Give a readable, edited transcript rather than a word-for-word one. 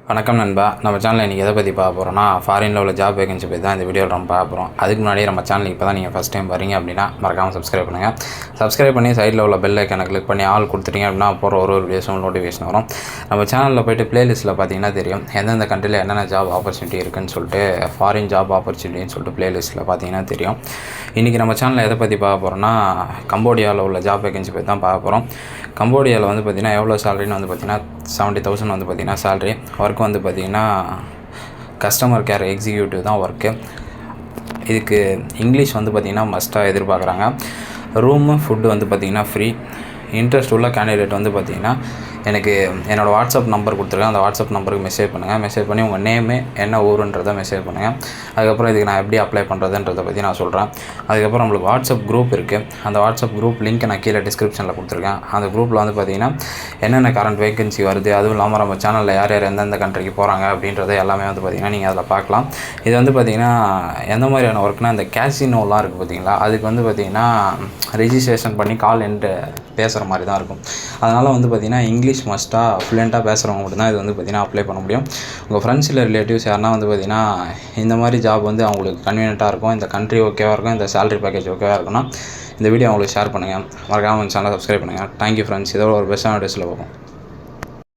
வணக்கம் நண்பா. நம்ம சேனலில் இன்றைக்கி எதை பற்றி பார்க்க போகிறோம்னா, ஃபாரினில் உள்ள ஜாப் வேகன்சி பற்றி தான் இந்த வீடியோவில் நம்ம பார்க்க போகிறோம். அதுக்கு முன்னாடி நம்ம சேனலுக்கு இப்போ தான் நீங்கள் ஃபஸ்ட் டைம் வரீங்க அப்படின்னா மறக்காமல் சப்ஸ்கிரைப் பண்ணுங்கள். சப்ஸ்கிரைப் பண்ணி சைடில் உள்ள பெல் ஐக்கனை கிளிக் பண்ணி ஆல் கொடுத்துட்டீங்க அப்படின்னா போகிற ஒரு வீடியோஸும் நோட்டிஃபிகேஷன் வரும். நம்ம சேனலில் போய்ட்டு ப்ளேலிஸ்ட்டில் பார்த்தீங்கன்னா தெரியும் எந்தெந்த கண்ட்ரியில் என்னென்ன ஜாப் ஆப்பர்ச்சுனிட்டி இருக்குதுன்னு சொல்லிட்டு, ஃபாரின் ஜாப் ஆப்பர்ச்சுனிட்டின்னு சொல்லிட்டு ப்ளேலிஸ்ட்டில் பார்த்தீங்கன்னா தெரியும். இன்றைக்கி நம்ம சேனலில் எதை பற்றி பார்க்க போகிறோம்னா, கம்போடியாவில் உள்ள ஜாப் வேகன்சி பற்றி தான் பார்க்க போகிறோம். கம்போடியாவில் வந்து பார்த்திங்கன்னா எவ்வளோ சேலரின்னு வந்து பார்த்திங்கன்னா 70,000 வந்து பார்த்திங்கன்னா சேலரி. ஒர்க் வந்து பார்த்திங்கன்னா கஸ்டமர் கேர் எக்ஸிக்யூட்டிவ் தான் ஒர்க்கு. இதுக்கு இங்கிலீஷ் வந்து பார்த்திங்கன்னா மஸ்ட்டாக எதிர்பார்க்குறாங்க. ரூமு ஃபுட்டு வந்து பார்த்திங்கன்னா ஃப்ரீ. இன்ட்ரெஸ்ட் உள்ள கேண்டிடேட் வந்து பார்த்திங்கன்னா எனக்கு என்னோடய வாட்ஸ்அப் நம்பர் கொடுத்துருக்கேன். அந்த வாட்ஸ்அப் நம்பருக்கு மெசேஜ் பண்ணுங்கள். மெசேஜ் பண்ணி உங்கள் நேமு என்ன ஊருன்றதை மெசேஜ் பண்ணுங்கள். அதுக்கப்புறம் இதுக்கு நான் எப்படி அப்ளை பண்ணுறதுன்றதை பற்றி நான் சொல்கிறேன். அதுக்கப்புறம் நம்மளுக்கு வாட்ஸ்அப் குரூப் இருக்குது. அந்த வாட்ஸ்அப் குரூப் லிங்க் நான் கீழே டிஸ்கிரிப்ஷனில் கொடுத்துருக்கேன். அந்த குரூப்பில் வந்து பார்த்திங்கன்னா என்னென்ன கரண்ட் வேகன்சி வருது, அதுவும் இல்லாமல் நம்ம சேனலில் யார் யார் எந்தெந்த கண்ட்ரிக்கு போகிறாங்க அப்படின்றத எல்லாமே வந்து பார்த்திங்கன்னா நீங்கள் அதில் பார்க்கலாம். இது வந்து பார்த்திங்கன்னா எந்த மாதிரியான ஒர்க்னால், இந்த கேசினோலாம் இருக்குது பார்த்திங்களா, அதுக்கு வந்து பார்த்திங்கன்னா ரிஜிஸ்ட்ரேஷன் பண்ணி கால் என்ட்டு பேசுகிற மாதிரி தான் இருக்கும். அதனால் வந்து பார்த்திங்கன்னா இங்கிலீஷ் மஸ்ட்டாக ஃப்ளூயண்ட்டாக பேசுகிறவங்க மட்டும்தான் இது வந்து பார்த்திங்கன்னா அப்ளை பண்ண முடியும். உங்கள் ஃப்ரெண்ட்ஸ் இல்லை ரிலேட்டிவ்ஸ் யாருனா வந்து பார்த்திங்கன்னா இந்த மாதிரி ஜாப் வந்து அவங்களுக்கு கன்வீனியண்ட்டாக இருக்கும், இந்த கண்ட்ரி ஓகேவாக இருக்கும், இந்த சேலரி பேக்கேஜ் ஓகேவாக இருக்குன்னா இந்த வீடியோ அவங்களுக்கு ஷேர் பண்ணுங்கள். மறக்காமல் சேனலை சப்ஸ்கிரைப் பண்ணுங்கள். Thank you friends. இதோட ஒரு பெஸ்ட்டான வீடியோஸில் பார்ப்போம்.